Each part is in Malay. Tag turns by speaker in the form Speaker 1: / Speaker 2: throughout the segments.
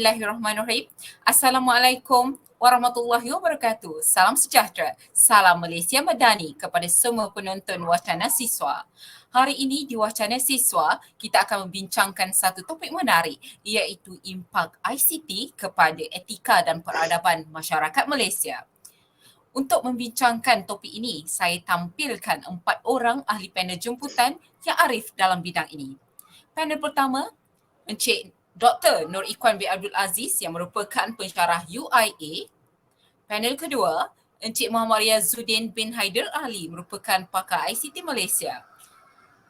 Speaker 1: Bismillahirrahmanirrahim. Assalamualaikum warahmatullahi wabarakatuh. Salam sejahtera, salam Malaysia Madani kepada semua penonton Wacana Siswa. Hari ini di Wacana Siswa, kita akan membincangkan satu topik menarik iaitu impak ICT kepada etika dan peradaban masyarakat Malaysia. Untuk membincangkan topik ini, saya tampilkan 4 orang ahli panel jemputan yang arif dalam bidang ini. Panel pertama, Encik Dr. Nur Ikhwan bin Abdul Aziz yang merupakan pensyarah UIA. Panel kedua, Encik Muhammad Riazuddin bin Haider Ali merupakan pakar ICT Malaysia.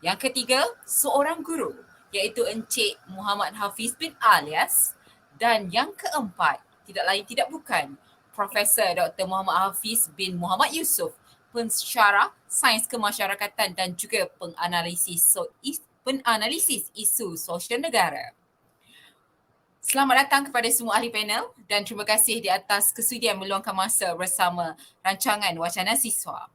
Speaker 1: Yang ketiga, seorang guru iaitu Encik Muhammad Hafiz bin Alias. Dan yang keempat, tidak lain tidak bukan, Profesor Dr. Muhammad Hafiz bin Muhammad Yusof, pensyarah sains kemasyarakatan dan juga penganalisis isu sosial negara. Selamat datang kepada semua ahli panel dan terima kasih di atas kesudian meluangkan masa bersama rancangan Wacana Siswa.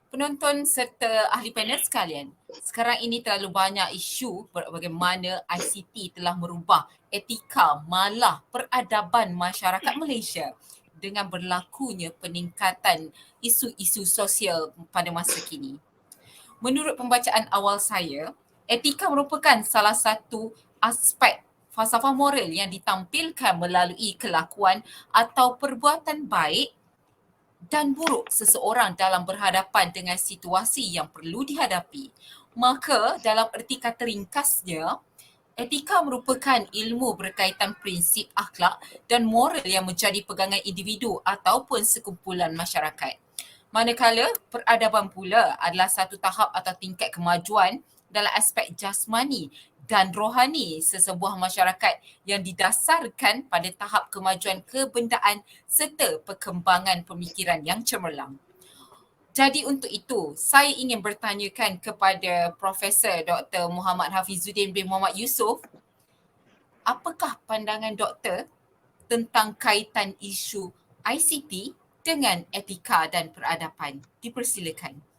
Speaker 1: Penonton serta ahli panel sekalian, sekarang ini terlalu banyak isu bagaimana ICT telah merubah etika malah peradaban masyarakat Malaysia dengan berlakunya peningkatan isu-isu sosial pada masa kini. Menurut pembacaan awal saya, etika merupakan salah satu aspek falsafah moral yang ditampilkan melalui kelakuan atau perbuatan baik dan buruk seseorang dalam berhadapan dengan situasi yang perlu dihadapi. Maka dalam erti kata ringkasnya, etika merupakan ilmu berkaitan prinsip akhlak dan moral yang menjadi pegangan individu ataupun sekumpulan masyarakat. Manakala peradaban pula adalah satu tahap atau tingkat kemajuan dalam aspek jasmani dan rohani sesebuah masyarakat yang didasarkan pada tahap kemajuan kebendaan serta perkembangan pemikiran yang cemerlang. Jadi untuk itu, saya ingin bertanyakan kepada Profesor Dr. Muhammad Hafizuddin bin Muhammad Yusof, apakah pandangan doktor tentang kaitan isu ICT dengan etika dan peradaban? Dipersilakan.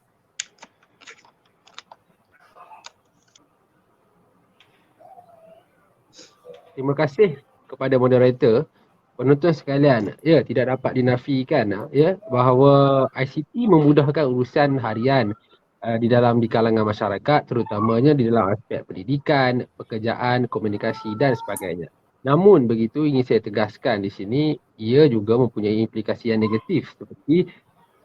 Speaker 2: Terima kasih kepada moderator. Penonton sekalian, ya, tidak dapat dinafikan ya bahawa ICT memudahkan urusan harian di kalangan masyarakat, terutamanya di dalam aspek pendidikan, pekerjaan, komunikasi dan sebagainya. Namun begitu ingin saya tegaskan di sini, ia juga mempunyai implikasi yang negatif seperti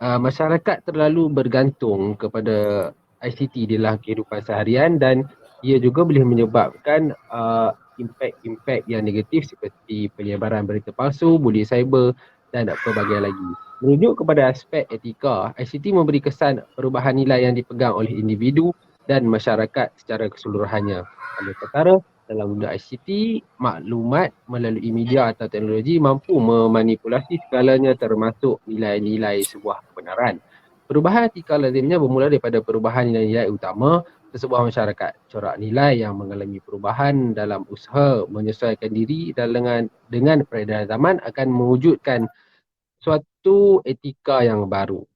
Speaker 2: masyarakat terlalu bergantung kepada ICT di dalam kehidupan seharian dan ia juga boleh menyebabkan impak-impak yang negatif seperti penyebaran berita palsu, buli cyber dan pelbagai lagi. Merujuk kepada aspek etika, ICT memberi kesan perubahan nilai yang dipegang oleh individu dan masyarakat secara keseluruhannya. Oleh perkara, dalam dunia ICT, maklumat melalui media atau teknologi mampu memanipulasi segalanya termasuk nilai-nilai sebuah kebenaran. Perubahan etika lazimnya bermula daripada perubahan nilai-nilai utama sebuah masyarakat. Corak nilai yang mengalami perubahan dalam usaha menyesuaikan diri dengan peredaran zaman akan mewujudkan suatu etika yang baru.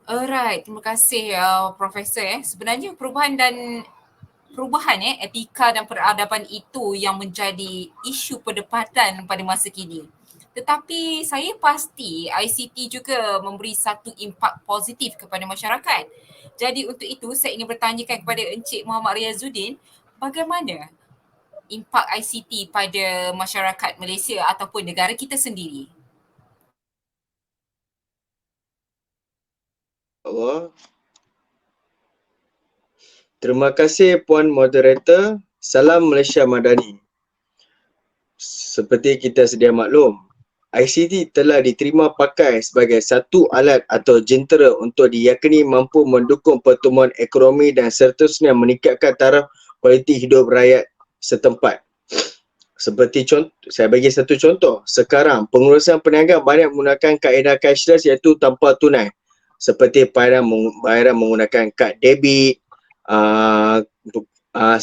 Speaker 1: Alright, terima kasih Profesor. Sebenarnya perubahan etika dan peradaban itu yang menjadi isu perdebatan pada masa kini. Tetapi saya pasti ICT juga memberi satu impak positif kepada masyarakat. Jadi untuk itu saya ingin bertanyakan kepada Encik Muhammad Riazuddin, bagaimana impak ICT pada masyarakat Malaysia ataupun negara kita sendiri?
Speaker 3: Allah. Terima kasih Puan Moderator. Salam Malaysia Madani. Seperti kita sedia maklum, ICT telah diterima pakai sebagai satu alat atau jentera untuk diyakini mampu mendukung pertumbuhan ekonomi dan seterusnya meningkatkan taraf kualiti hidup rakyat setempat. Seperti contoh, saya bagi satu contoh. Sekarang, pengurusan perniagaan banyak menggunakan kaedah cashless iaitu tanpa tunai. Seperti bayaran menggunakan kad debit,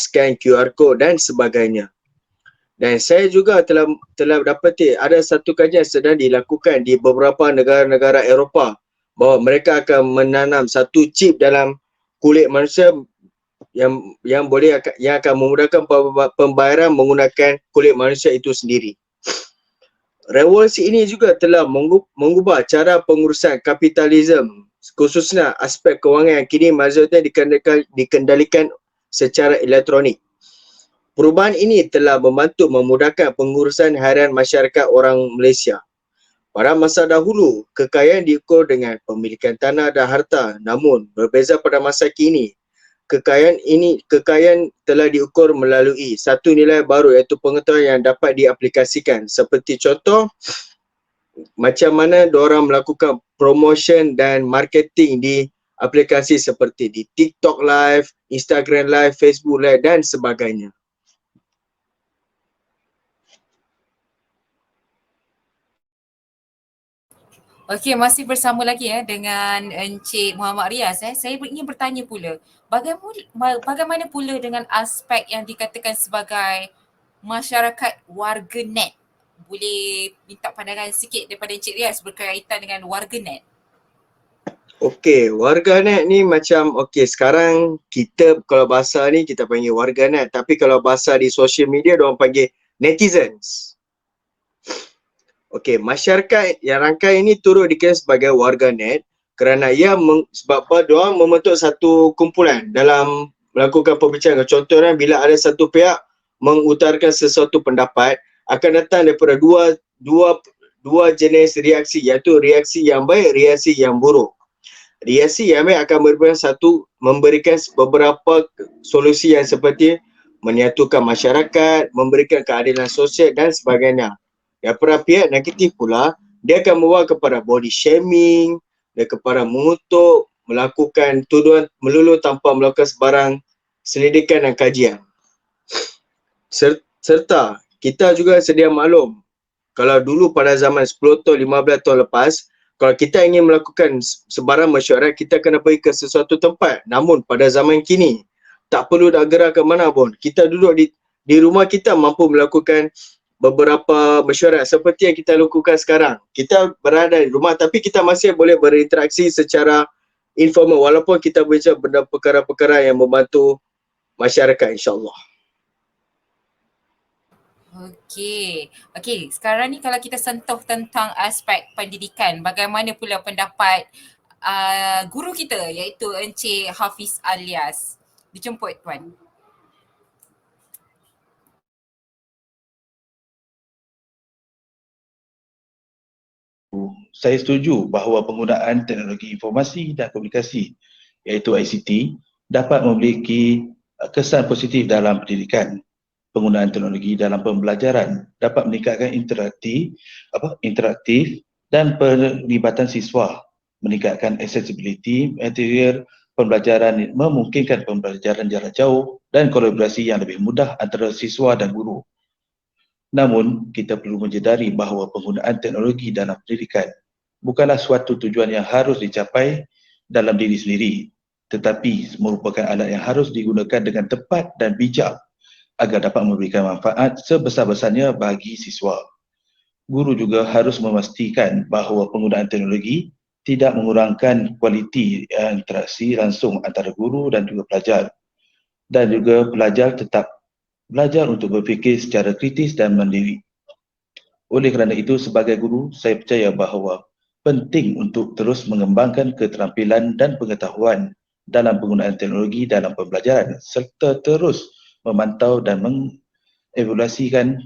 Speaker 3: scan QR code dan sebagainya. Dan saya juga telah dapati ada satu kajian sedang dilakukan di beberapa negara-negara Eropah bahawa mereka akan menanam satu chip dalam kulit manusia yang akan memudahkan pembayaran menggunakan kulit manusia itu sendiri. Revolusi ini juga telah mengubah cara pengurusan kapitalisme, khususnya aspek kewangan yang kini majoritinya dikendalikan secara elektronik. Perubahan ini telah membantu memudahkan pengurusan harian masyarakat orang Malaysia. Pada masa dahulu, kekayaan diukur dengan pemilikan tanah dan harta. Namun, berbeza pada masa kini, kekayaan telah diukur melalui satu nilai baru iaitu pengetahuan yang dapat diaplikasikan. Seperti contoh, macam mana diorang melakukan promotion dan marketing di aplikasi seperti di TikTok Live, Instagram Live, Facebook Live dan sebagainya.
Speaker 1: Okey, masih bersama lagi dengan Encik Muhammad Riaz. Saya ingin bertanya pula, bagaimana pula dengan aspek yang dikatakan sebagai masyarakat warganet? Boleh minta pandangan sikit daripada Encik Riaz berkaitan dengan warganet?
Speaker 3: Okey, warganet ni macam sekarang kita kalau bahasa ni kita panggil warganet, tapi kalau bahasa di social media diorang panggil netizens. Okey, masyarakat yang rangkai ini turut dikira sebagai warganet kerana sebab apa diorang membentuk satu kumpulan dalam melakukan perbincangan. Contohnya bila ada satu pihak mengutarakan sesuatu pendapat, akan datang daripada dua jenis reaksi, iaitu reaksi yang baik, reaksi yang buruk. Reaksi yang baik akan memberikan beberapa solusi yang seperti menyatukan masyarakat, memberikan keadilan sosial dan sebagainya. Yang pada pihak negatif pula, dia akan membawa kepada body shaming, dan kepada mengutuk, melakukan tuduhan melulu tanpa melakukan sebarang selidikan dan kajian. Serta kita juga sedia maklum, kalau dulu pada zaman 10 tahun, 15 tahun lepas, kalau kita ingin melakukan sebarang mesyuarat, kita kena pergi ke sesuatu tempat. Namun pada zaman kini, tak perlu nak gerak ke mana pun. Kita duduk di rumah kita mampu melakukan beberapa mesyuarat seperti yang kita lakukan sekarang. Kita berada di rumah tapi kita masih boleh berinteraksi secara informal walaupun kita berbincang benda perkara-perkara yang membantu masyarakat, insyaAllah.
Speaker 1: Okey, sekarang ni kalau kita sentuh tentang aspek pendidikan, bagaimana pula pendapat guru kita iaitu Encik Hafiz Alias? Dijemput Tuan.
Speaker 4: Saya setuju bahawa penggunaan teknologi informasi dan komunikasi iaitu ICT dapat memiliki kesan positif dalam pendidikan. Penggunaan teknologi dalam pembelajaran dapat meningkatkan interaktif dan perlibatan siswa, meningkatkan accessibility material pembelajaran, memungkinkan pembelajaran jarak jauh dan kolaborasi yang lebih mudah antara siswa dan guru. Namun, kita perlu menjedari bahawa penggunaan teknologi dalam pendidikan bukanlah suatu tujuan yang harus dicapai dalam diri sendiri, tetapi merupakan alat yang harus digunakan dengan tepat dan bijak agar dapat memberikan manfaat sebesar-besarnya bagi siswa. Guru juga harus memastikan bahawa penggunaan teknologi tidak mengurangkan kualiti interaksi langsung antara guru dan juga pelajar. Dan juga pelajar tetap belajar untuk berfikir secara kritis dan mandiri. Oleh kerana itu, sebagai guru, saya percaya bahawa penting untuk terus mengembangkan keterampilan dan pengetahuan dalam penggunaan teknologi dalam pembelajaran serta terus memantau dan mengevaluasikan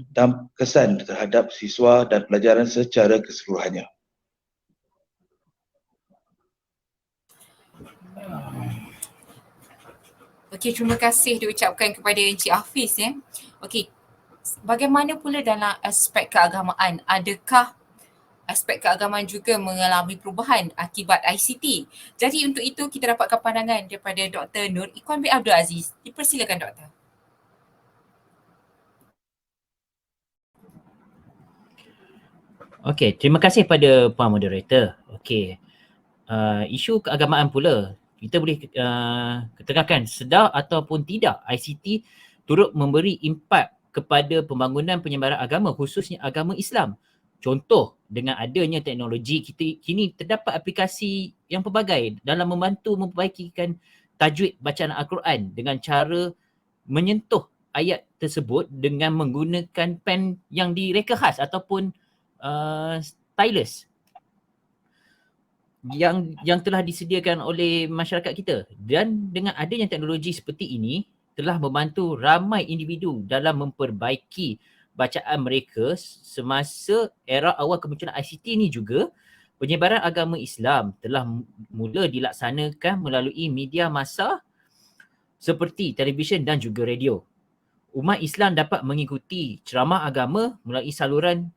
Speaker 4: kesan terhadap siswa dan pelajaran secara keseluruhannya.
Speaker 1: Okey, terima kasih diucapkan kepada Encik Hafiz ya. Okey, bagaimana pula dalam aspek keagamaan? Adakah aspek keagamaan juga mengalami perubahan akibat ICT? Jadi untuk itu kita dapatkan pandangan daripada Dr. Nur Ikhwan bin Abdul Aziz. Dipersilakan Doktor.
Speaker 5: Okey, terima kasih pada Puan Moderator. Okey, isu keagamaan pula, kita boleh ketengahkan sedar ataupun tidak ICT turut memberi impak kepada pembangunan penyebaran agama, khususnya agama Islam. Contoh, dengan adanya teknologi, kita kini terdapat aplikasi yang pelbagai dalam membantu memperbaikikan tajwid bacaan Al-Quran dengan cara menyentuh ayat tersebut dengan menggunakan pen yang direka khas ataupun stylus yang telah disediakan oleh masyarakat kita. Dan dengan adanya teknologi seperti ini telah membantu ramai individu dalam memperbaiki bacaan mereka semasa era awal kemunculan ICT ini juga. Penyebaran agama Islam telah mula dilaksanakan melalui media massa seperti televisyen dan juga radio. Umat Islam dapat mengikuti ceramah agama melalui saluran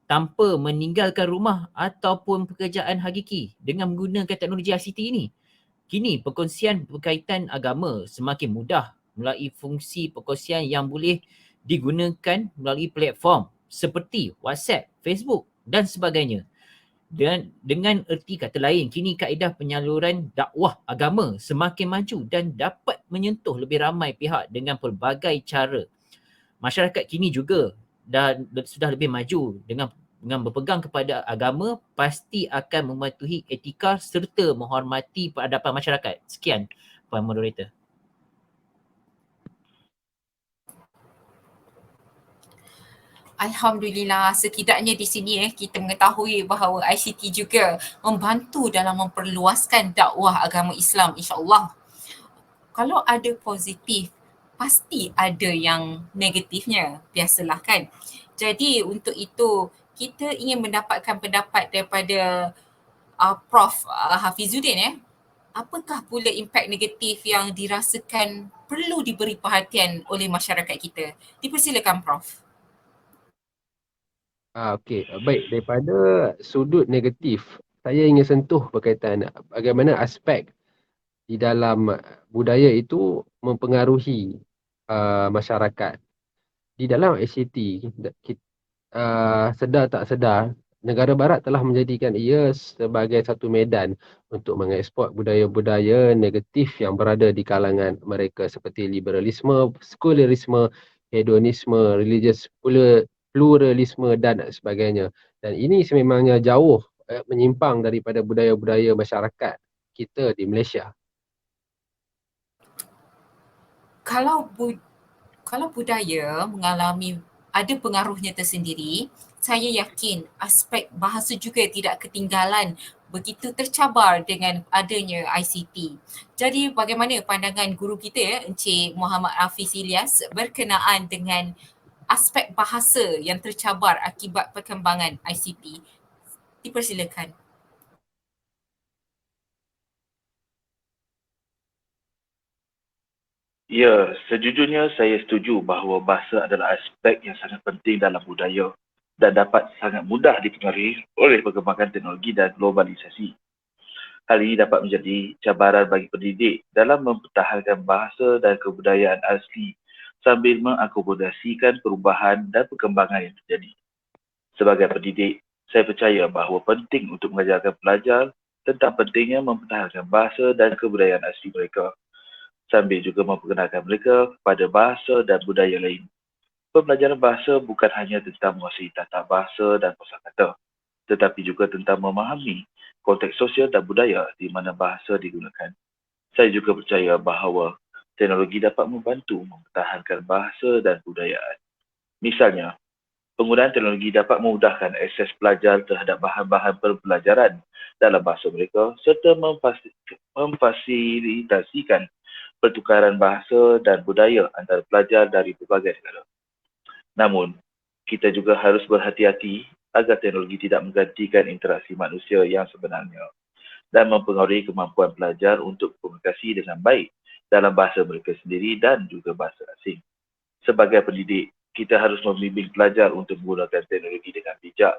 Speaker 5: tanpa meninggalkan rumah ataupun pekerjaan hakiki dengan menggunakan teknologi ICT ini. Kini perkongsian berkaitan agama semakin mudah melalui fungsi perkongsian yang boleh digunakan melalui platform seperti WhatsApp, Facebook dan sebagainya. Dan dengan erti kata lain, kini kaedah penyaluran dakwah agama semakin maju dan dapat menyentuh lebih ramai pihak dengan pelbagai cara. Masyarakat kini juga sudah lebih maju dengan berpegang kepada agama, pasti akan mematuhi etika serta menghormati peradaban masyarakat. Sekian, Puan Moderator.
Speaker 1: Alhamdulillah, setidaknya di sini kita mengetahui bahawa ICT juga membantu dalam memperluaskan dakwah agama Islam, insya-Allah. Kalau ada positif, pasti ada yang negatifnya, biasalah kan. Jadi untuk itu kita ingin mendapatkan pendapat daripada Prof Hafizuddin. Apakah pula impak negatif yang dirasakan perlu diberi perhatian oleh masyarakat kita? Dipersilakan Prof.
Speaker 2: Okey, baik, daripada sudut negatif, saya ingin sentuh berkaitan bagaimana aspek di dalam budaya itu mempengaruhi masyarakat. Di dalam ICT, sedar tak sedar, negara barat telah menjadikan ia sebagai satu medan untuk mengeksport budaya-budaya negatif yang berada di kalangan mereka seperti liberalisme, sekularisme, hedonisme, religious pluralisme dan sebagainya. Dan ini sememangnya jauh menyimpang daripada budaya-budaya masyarakat kita di Malaysia.
Speaker 1: Kalau budaya mengalami ada pengaruhnya tersendiri, saya yakin aspek bahasa juga tidak ketinggalan begitu tercabar dengan adanya ICT. Jadi bagaimana pandangan guru kita Encik Muhammad Hafiz Ilyas berkenaan dengan aspek bahasa yang tercabar akibat perkembangan ICT? Dipersilakan.
Speaker 4: Ya, sejujurnya saya setuju bahawa bahasa adalah aspek yang sangat penting dalam budaya dan dapat sangat mudah dipengaruhi oleh perkembangan teknologi dan globalisasi. Hal ini dapat menjadi cabaran bagi pendidik dalam mempertahankan bahasa dan kebudayaan asli sambil mengakomodasikan perubahan dan perkembangan yang terjadi. Sebagai pendidik, saya percaya bahawa penting untuk mengajarkan pelajar tentang pentingnya mempertahankan bahasa dan kebudayaan asli mereka, sambil juga memperkenalkan mereka kepada bahasa dan budaya lain. Pembelajaran bahasa bukan hanya tentang menguasai tata bahasa dan kosakata, tetapi juga tentang memahami konteks sosial dan budaya di mana bahasa digunakan. Saya juga percaya bahawa teknologi dapat membantu mempertahankan bahasa dan budayaan. Misalnya, penggunaan teknologi dapat memudahkan akses pelajar terhadap bahan-bahan pembelajaran dalam bahasa mereka serta memfasilitasikan pertukaran bahasa dan budaya antara pelajar dari berbagai negara. Namun, kita juga harus berhati-hati agar teknologi tidak menggantikan interaksi manusia yang sebenarnya dan mempengaruhi kemampuan pelajar untuk berkomunikasi dengan baik dalam bahasa mereka sendiri dan juga bahasa asing. Sebagai pendidik, kita harus membimbing pelajar untuk menggunakan teknologi dengan bijak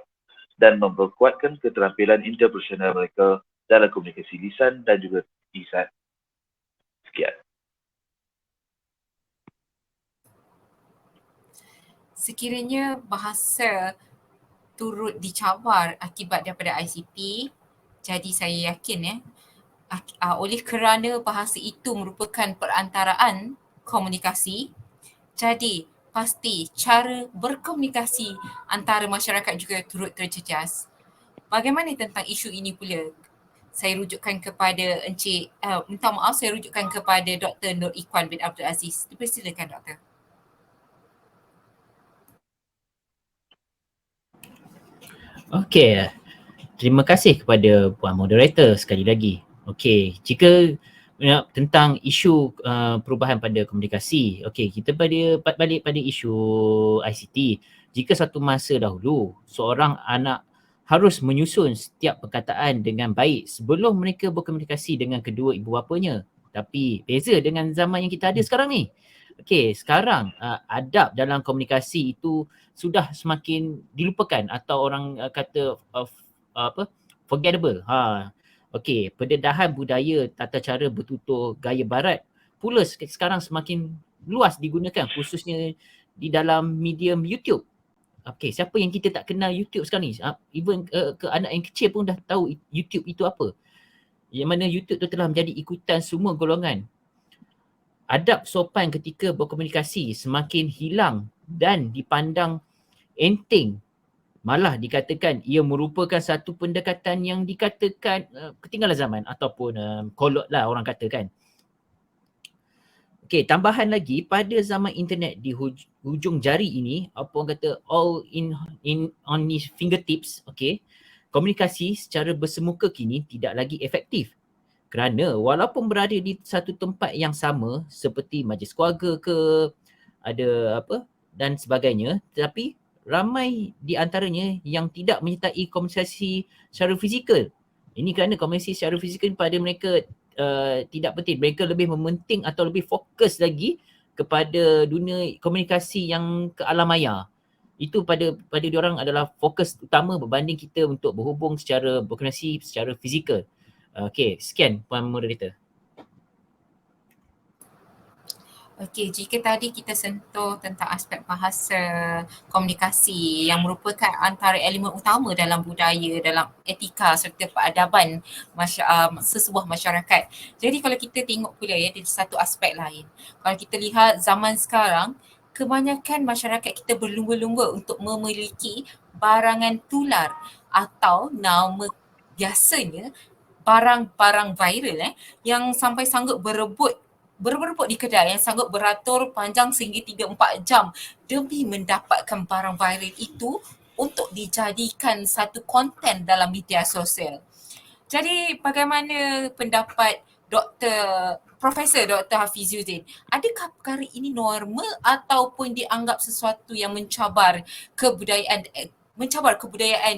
Speaker 4: dan memperkuatkan keterampilan interpersonal mereka dalam komunikasi lisan dan juga lisan. Sekian.
Speaker 1: Sekiranya bahasa turut dicabar akibat daripada ICT, jadi saya yakin oleh kerana bahasa itu merupakan perantaraan komunikasi, jadi pasti cara berkomunikasi antara masyarakat juga turut terjejas. Bagaimana tentang isu ini pula? saya rujukkan kepada minta maaf, saya rujukkan kepada Dr. Nur Ikhwan bin Abdul Aziz. Dipersilakan Doktor.
Speaker 5: Okey, terima kasih kepada Puan Moderator sekali lagi. Okey, jika tentang isu perubahan pada komunikasi, okey, kita balik pada isu ICT. Jika satu masa dahulu seorang anak harus menyusun setiap perkataan dengan baik sebelum mereka berkomunikasi dengan kedua ibu bapanya. Tapi beza dengan zaman yang kita ada sekarang ni. Okey, sekarang adab dalam komunikasi itu sudah semakin dilupakan atau orang kata forgettable. Okey, pendedahan budaya tata cara bertutur gaya barat pula sekarang semakin luas digunakan khususnya di dalam medium YouTube. Okey, siapa yang kita tak kenal YouTube sekarang ni? Even ke anak yang kecil pun dah tahu YouTube itu apa. Yang mana YouTube tu telah menjadi ikutan semua golongan. Adab sopan ketika berkomunikasi semakin hilang dan dipandang enteng. Malah dikatakan ia merupakan satu pendekatan yang dikatakan ketinggalan zaman ataupun kolot lah orang katakan. Okey, tambahan lagi pada zaman internet di hujung jari ini, apa orang kata all in on his fingertips, okey. Komunikasi secara bersemuka kini tidak lagi efektif. Kerana walaupun berada di satu tempat yang sama seperti majlis keluarga ke ada apa dan sebagainya, tetapi ramai di antaranya yang tidak menyertai komunikasi secara fizikal. Ini kerana komunikasi secara fizikal pada mereka tidak penting. Mereka lebih mementing atau lebih fokus lagi kepada dunia komunikasi yang ke alam maya. Itu pada diorang adalah fokus utama berbanding kita untuk berhubung secara berkomunikasi secara fizikal. Okey, sekian Puan Moderator.
Speaker 1: Okey, jika tadi kita sentuh tentang aspek bahasa komunikasi yang merupakan antara elemen utama dalam budaya, dalam etika serta peradaban sesebuah masyarakat. Jadi kalau kita tengok pula ya dari satu aspek lain. Kalau kita lihat zaman sekarang, kebanyakan masyarakat kita berlumba-lumba untuk memiliki barangan tular atau nama biasanya barang-barang viral yang sampai sanggup berebut di kedai, yang sanggup beratur panjang sehingga 3-4 jam demi mendapatkan barang viral itu untuk dijadikan satu konten dalam media sosial. Jadi bagaimana pendapat Profesor Dr. Hafizuddin? Adakah perkara ini normal ataupun dianggap sesuatu yang mencabar kebudayaan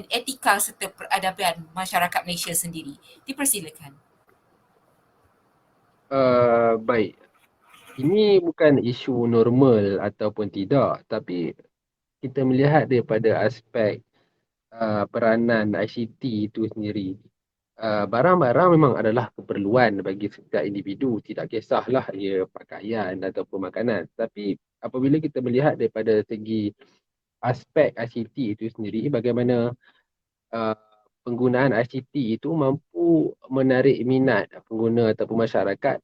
Speaker 1: etika serta peradaban masyarakat Malaysia sendiri? Dipersilakan.
Speaker 2: Baik. Ini bukan isu normal ataupun tidak, tapi kita melihat daripada aspek peranan ICT itu sendiri. Barang-barang memang adalah keperluan bagi setiap individu, tidak kisahlah ia pakaian ataupun makanan. Tapi apabila kita melihat daripada segi aspek ICT itu sendiri, bagaimana penggunaan ICT itu mampu menarik minat pengguna ataupun masyarakat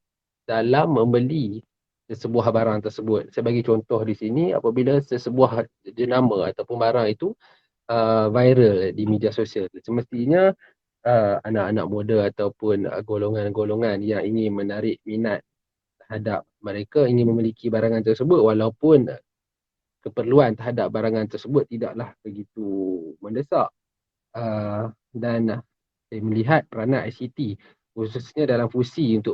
Speaker 2: dalam membeli sesebuah barang tersebut. Sebagai contoh di sini, apabila sesebuah jenama ataupun barang itu viral di media sosial, semestinya anak-anak muda ataupun golongan-golongan yang ingin menarik minat terhadap mereka ingin memiliki barangan tersebut, walaupun keperluan terhadap barangan tersebut tidaklah begitu mendesak. Dan saya melihat peranan ICT khususnya dalam fungsi untuk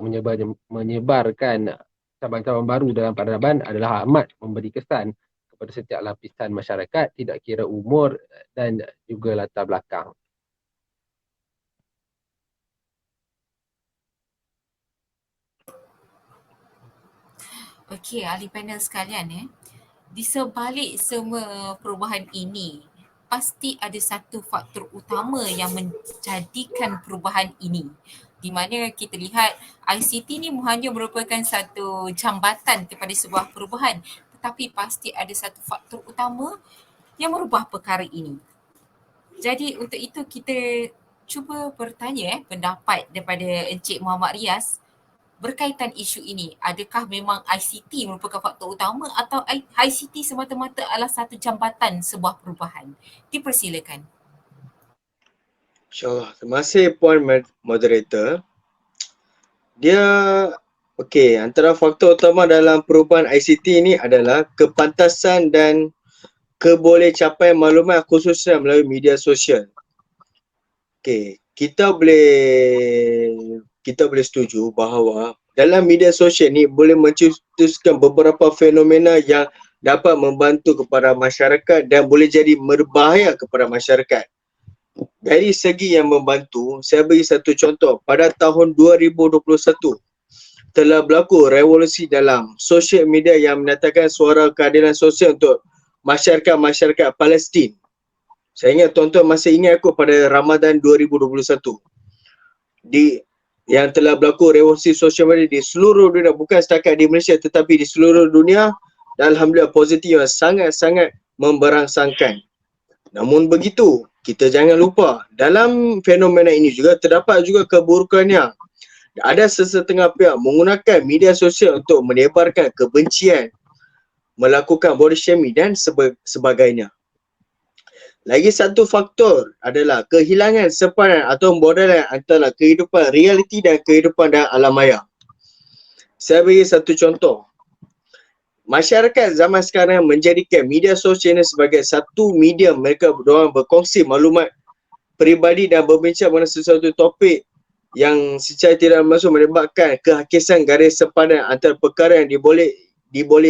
Speaker 2: menyebarkan cabang-cabang baru dalam peradaban adalah amat memberi kesan kepada setiap lapisan masyarakat, tidak kira umur dan juga latar belakang.
Speaker 1: Okey, ahli panel sekalian di sebalik semua perubahan ini, pasti ada satu faktor utama yang menjadikan perubahan ini. Di mana kita lihat ICT ni hanya merupakan satu jambatan kepada sebuah perubahan, tetapi pasti ada satu faktor utama yang merubah perkara ini. Jadi untuk itu kita cuba bertanya pendapat daripada Encik Muhammad Riaz berkaitan isu ini. Adakah memang ICT merupakan faktor utama atau ICT semata-mata adalah satu jambatan sebuah perubahan? Dipersilakan.
Speaker 3: InsyaAllah. Terima kasih Puan Moderator. Dia okey, antara faktor utama dalam perubahan ICT ini adalah kepantasan dan kebolehcapaian maklumat khususnya melalui media sosial. Okey, kita boleh setuju bahawa dalam media sosial ni boleh mencetuskan beberapa fenomena yang dapat membantu kepada masyarakat dan boleh jadi berbahaya kepada masyarakat. Dari segi yang membantu, saya beri satu contoh. Pada tahun 2021 telah berlaku revolusi dalam sosial media yang menyatakan suara keadilan sosial untuk masyarakat Palestin. Saya ingat tuan-tuan masih ingat aku pada Ramadan 2021. Yang telah berlaku revolusi sosial media di seluruh dunia, bukan setakat di Malaysia tetapi di seluruh dunia, dan alhamdulillah positif yang sangat-sangat memberangsangkan. Namun begitu, kita jangan lupa dalam fenomena ini juga terdapat juga keburukannya. Ada sesetengah pihak menggunakan media sosial untuk menebarkan kebencian, melakukan body shaming dan sebagainya. Lagi satu faktor adalah kehilangan sepadan atau borderline antara kehidupan realiti dan kehidupan dalam alam maya. Saya beri satu contoh. Masyarakat zaman sekarang menjadikan media sosial ini sebagai satu media mereka berdua berkongsi maklumat peribadi dan berbincang mengenai sesuatu topik yang secara tidak langsung menyebabkan kehakisan garis sepadan antara perkara yang diboleh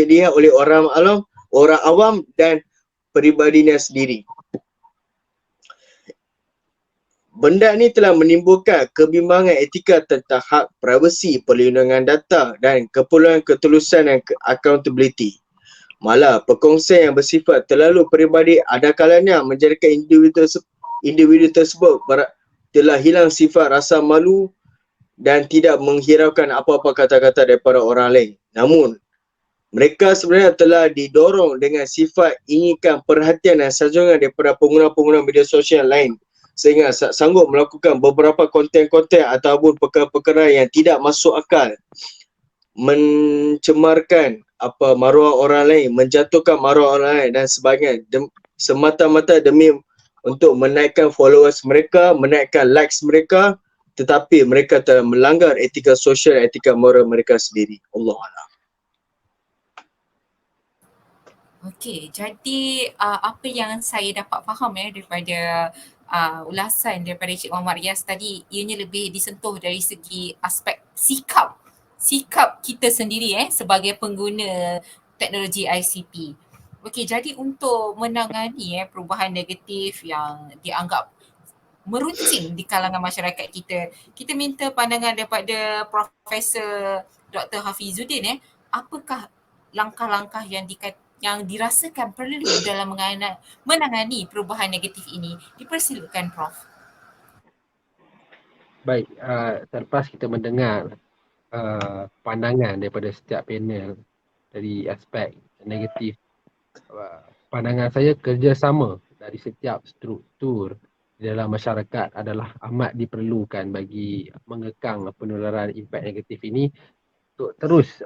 Speaker 3: lihat oleh orang awam dan peribadinya sendiri. Benda ini telah menimbulkan kebimbangan etika tentang hak privasi, perlindungan data dan keperluan ketulusan dan accountability. Malah perkongsian yang bersifat terlalu peribadi ada kalanya menjadikan individu tersebut telah hilang sifat rasa malu dan tidak menghiraukan apa-apa kata-kata daripada orang lain. Namun, mereka sebenarnya telah didorong dengan sifat inginkan perhatian dan sanjungan daripada pengguna-pengguna media sosial lain sehingga sanggup melakukan beberapa konten-konten ataupun perkara-perkara yang tidak masuk akal, mencemarkan maruah orang lain, menjatuhkan maruah orang lain dan sebagainya, semata-mata demi untuk menaikkan followers mereka, menaikkan likes mereka, tetapi mereka telah melanggar etika sosial, etika moral mereka sendiri. Allahuakbar.
Speaker 1: Okey, jadi apa yang saya dapat faham daripada ulasan daripada Encik Muhammad Riaz tadi, ianya lebih disentuh dari segi aspek sikap kita sendiri sebagai pengguna teknologi ICT. Okey, jadi untuk menangani perubahan negatif yang dianggap meruncing di kalangan masyarakat kita minta pandangan daripada Profesor Dr. Hafizuddin apakah langkah-langkah yang dirasakan perlu dalam menangani perubahan negatif ini. Dipersilakan Prof.
Speaker 2: Baik, selepas kita mendengar pandangan daripada setiap panel dari aspek negatif, pandangan saya kerjasama dari setiap struktur di dalam masyarakat adalah amat diperlukan bagi mengekang penularan impak negatif ini untuk terus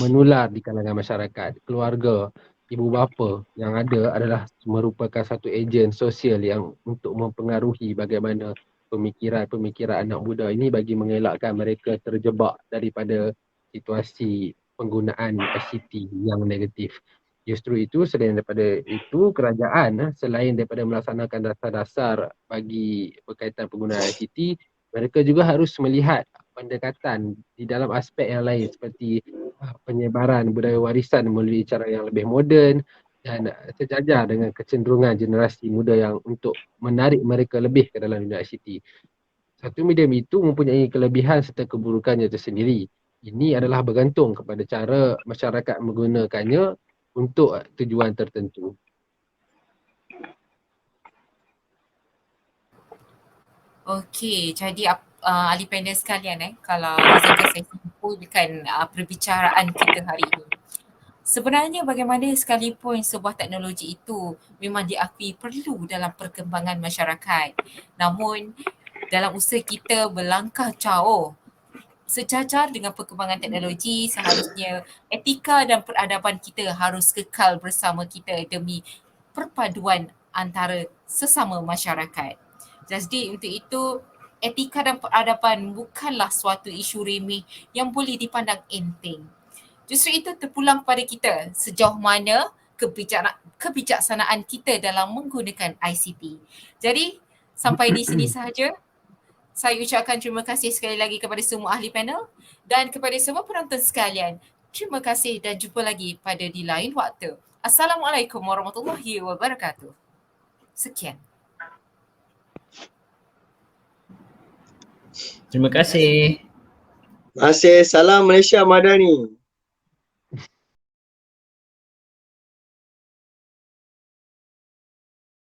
Speaker 2: menular di kalangan masyarakat. Keluarga, ibu bapa yang ada adalah merupakan satu ejen sosial yang untuk mempengaruhi bagaimana pemikiran anak muda ini bagi mengelakkan mereka terjebak daripada situasi penggunaan ICT yang negatif. Justru itu, selain daripada itu, kerajaan selain daripada melaksanakan dasar-dasar bagi berkaitan penggunaan ICT, mereka juga harus melihat pendekatan di dalam aspek yang lain seperti penyebaran budaya warisan melalui cara yang lebih moden dan sejajar dengan kecenderungan generasi muda yang untuk menarik mereka lebih ke dalam dunia ICT. Satu medium itu mempunyai kelebihan serta keburukannya tersendiri. Ini adalah bergantung kepada cara masyarakat menggunakannya untuk tujuan tertentu.
Speaker 1: Okey, jadi ahli panel sekalian kalau izinkan saya simpulkan perbicaraan kita hari ini. Sebenarnya bagaimana sekalipun sebuah teknologi itu memang diakui perlu dalam perkembangan masyarakat. Namun dalam usaha kita berlangkah jauh sejajar dengan perkembangan teknologi, seharusnya etika dan peradaban kita harus kekal bersama kita demi perpaduan antara sesama masyarakat. Jadi untuk itu etika dan peradaban bukanlah suatu isu remeh yang boleh dipandang enteng. Justru itu terpulang pada kita sejauh mana kebijaksanaan kita dalam menggunakan ICT. Jadi sampai di sini sahaja. Saya ucapkan terima kasih sekali lagi kepada semua ahli panel dan kepada semua penonton sekalian. Terima kasih dan jumpa lagi pada di lain waktu. Assalamualaikum warahmatullahi wabarakatuh. Sekian.
Speaker 5: Terima kasih.
Speaker 3: Masih salam Malaysia Madani.